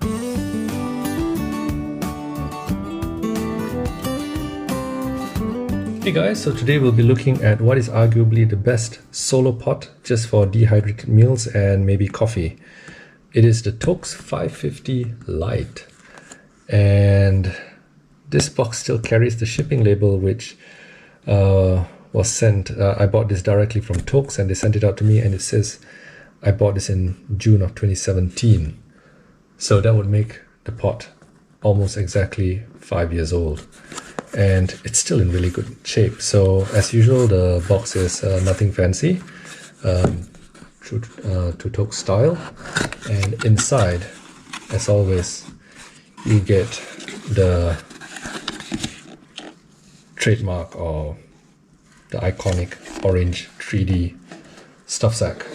Hey guys, so today we'll be looking at what is arguably the best solo pot just for dehydrated meals and maybe coffee. It is the TOAKS 550 Lite, and this box still carries the shipping label which was sent. I bought this directly from TOAKS and they sent it out to me, and it says I bought this in June of 2017. So that would make the pot almost exactly 5 years old. And it's still in really good shape. So as usual, the box is nothing fancy, true to TOAKS style. And inside, as always, you get the trademark or the iconic orange 3D stuff sack.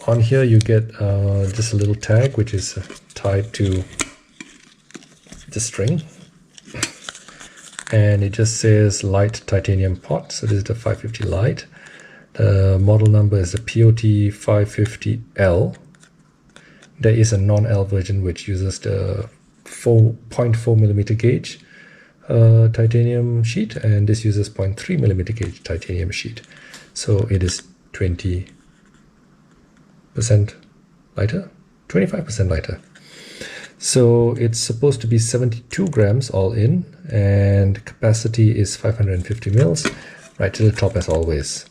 On here you get just a little tag which is tied to the string. And it just says light titanium pot. So this is the 550 Lite. The model number is the POT 550L. There is a non-L version which uses the 0.4mm gauge titanium sheet, and this uses 0.3mm gauge titanium sheet. So it is 20% lighter, 25% lighter. So it's supposed to be 72 grams all in, and capacity is 550 mils, right to the top as always.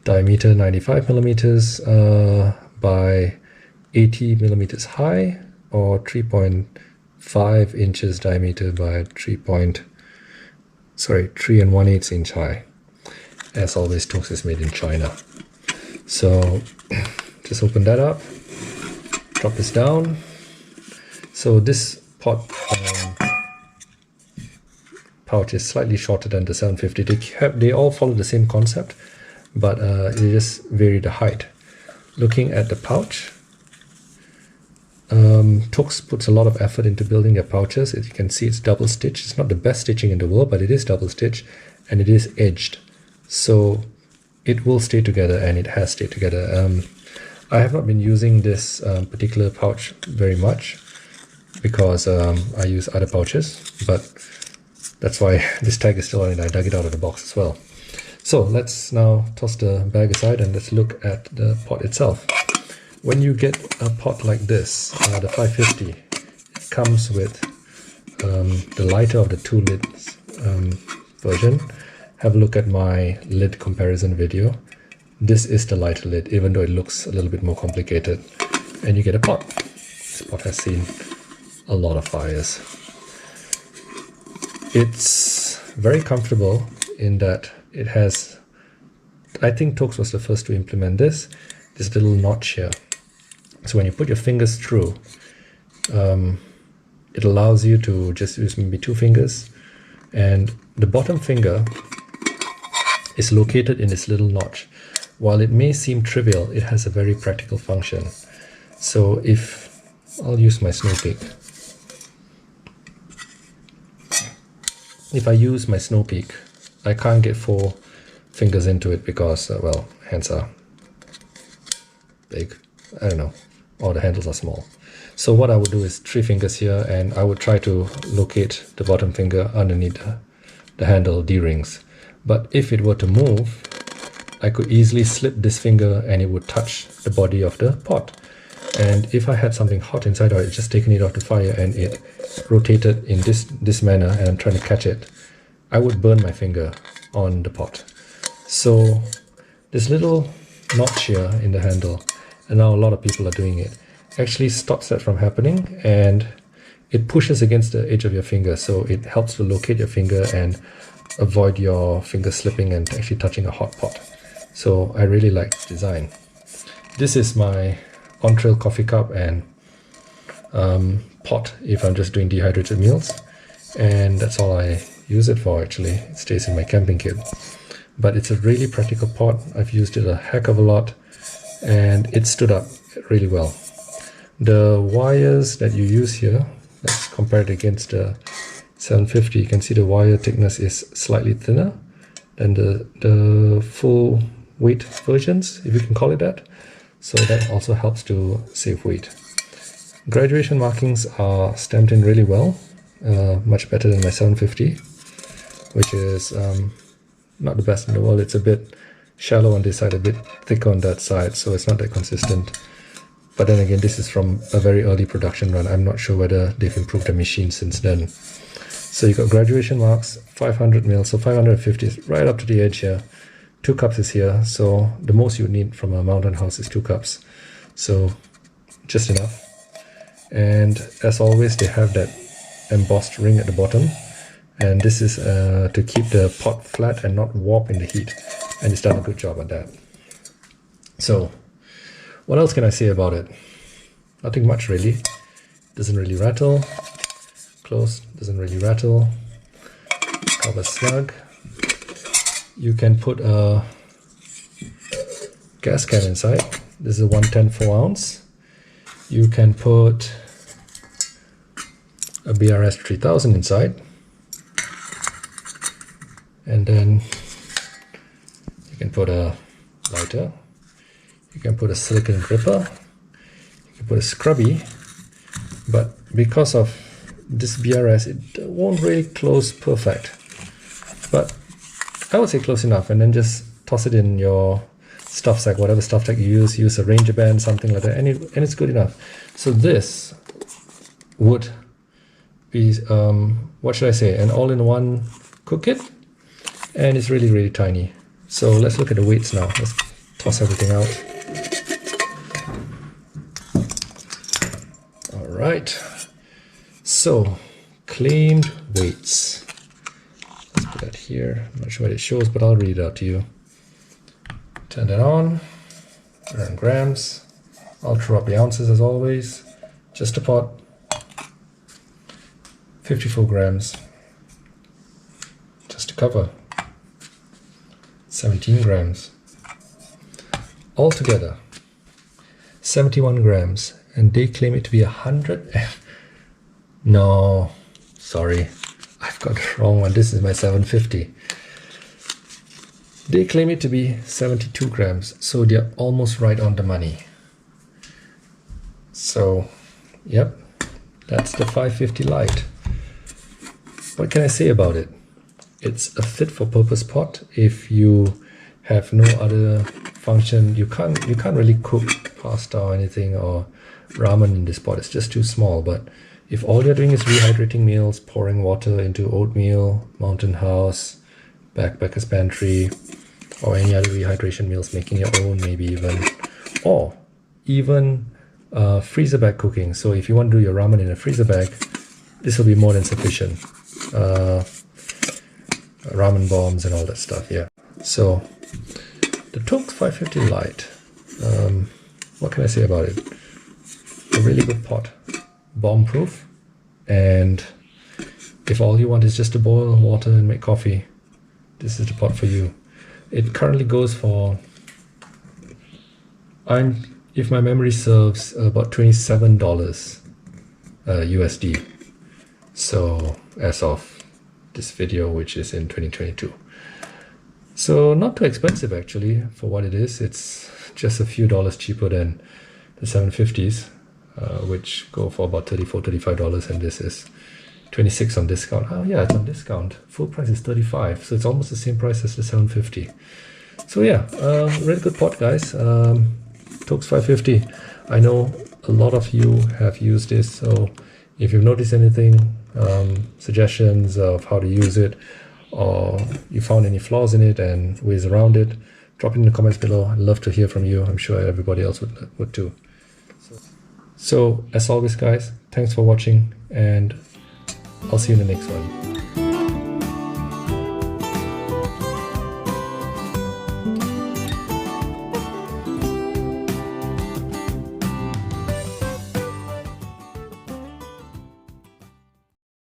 Diameter 95 millimeters by 80 millimeters high, or 3.5 inches diameter by 3 1/8 inch high. As always, TOAKS is made in China. So just open that up, drop this down. So this pot pouch is slightly shorter than the 750. They all follow the same concept, but they just vary the height. Looking at the pouch, TOAKS puts a lot of effort into building their pouches. As you can see, it's double stitched. It's not the best stitching in the world, but it is double stitched and it is edged. So it will stay together, and it has stayed together. I have not been using this particular pouch very much, because I use other pouches, but that's why this tag is still on it. I dug it out of the box as well. So let's now toss the bag aside and let's look at the pot itself. When you get a pot like this, the 550, it comes with the lighter of the two lids version. Have a look at my lid comparison video. This is the lighter lid, even though it looks a little bit more complicated. And you get a pot. This pot has seen a lot of fires. It's very comfortable in that it has, I think TOAKS was the first to implement this little notch here. So when you put your fingers through, it allows you to just use maybe 2 fingers, and the bottom finger is located in this little notch. While it may seem trivial, it has a very practical function. So if I'll use my snow peak. If I use my snow peak, I can't get 4 fingers into it because, well, hands are big. I don't know, or the handles are small. So what I would do is 3 fingers here, and I would try to locate the bottom finger underneath the handle D-rings. But if it were to move, I could easily slip this finger and it would touch the body of the pot. And if I had something hot inside, or just taken it off the fire and it rotated in this manner and I'm trying to catch it, I would burn my finger on the pot. So this little notch here in the handle, and now a lot of people are doing it, actually stops that from happening, and it pushes against the edge of your finger, so it helps to locate your finger and avoid your finger slipping and actually touching a hot pot. So I really like the design. This is my on-trail coffee cup and pot if I'm just doing dehydrated meals, and that's all I use it for. Actually, it stays in my camping kit, but it's a really practical pot. I've used it a heck of a lot, and it stood up really well. The wires that you use here, let's compare it against the 750. You can see the wire thickness is slightly thinner than the full weight versions, if you can call it that. So that also helps to save weight. Graduation markings are stamped in really well, much better than my 750, which is not the best in the world. It's a bit shallow on this side, a bit thicker on that side, so it's not that consistent. But then again, this is from a very early production run. I'm not sure whether they've improved the machine since then. So you got graduation marks, 500 mil, so 550 is right up to the edge here. 2 cups is here, so the most you need from a mountain house is 2 cups. So just enough. And as always, they have that embossed ring at the bottom, and this is to keep the pot flat and not warp in the heat, and it's done a good job at that. So what else can I say about it? Nothing much really. Doesn't really rattle. Close, doesn't really rattle. Cover snug. You can put a gas can inside. This is a 110 4-ounce. You can put a BRS 3000 inside, and then you can put a lighter, you can put a silicone gripper, you can put a scrubby, but because of this BRS it won't really close perfect, but I would say close enough. And then just toss it in your stuff sack, whatever stuff sack you use a Ranger band, something like that, and it's good enough. So this would be, what should I say, an all-in-one cook kit, and it's really, really tiny. So let's look at the weights now. Let's toss everything out. All right, so claimed weights. Let's put that here. I'm not sure what it shows, but I'll read it out to you. Turn that on. 100 grams. Ultra rugby ounces as always. Just a pot. 54 grams. Just a cover. 17 grams. Altogether, 71 grams. And they claim it to be 100. No, sorry. I've got the wrong one. This is my 750. They claim it to be 72 grams, so they're almost right on the money. So, yep, that's the 550 Lite. What can I say about it? It's a fit for purpose pot. If you have no other function, you can't really cook pasta or anything or ramen in this pot. It's just too small. But if all you're doing is rehydrating meals, pouring water into oatmeal, Mountain House, Backpacker's Pantry, or any other rehydration meals, making your own maybe even, or even freezer bag cooking. So if you want to do your ramen in a freezer bag, this will be more than sufficient. Ramen bombs and all that stuff, yeah. So the TOAKS 550 Lite, what can I say about it? A really good pot, bomb proof, and if all you want is just to boil water and make coffee, this is the pot for you. It currently goes for, if my memory serves, about $27 USD. So as of this video, which is in 2022. So not too expensive actually for what it is. It's just a few dollars cheaper than the 750s, which go for about $34, $35, and this is 26 on discount. Oh yeah, it's on discount. Full price is 35, so it's almost the same price as the 750. So yeah, really good pot, guys. TOAKS 550. I know a lot of you have used this, so if you've noticed anything, suggestions of how to use it, or you found any flaws in it and ways around it, drop it in the comments below. I'd love to hear from you. I'm sure everybody else would too. So as always, guys, thanks for watching, and I'll see you in the next one.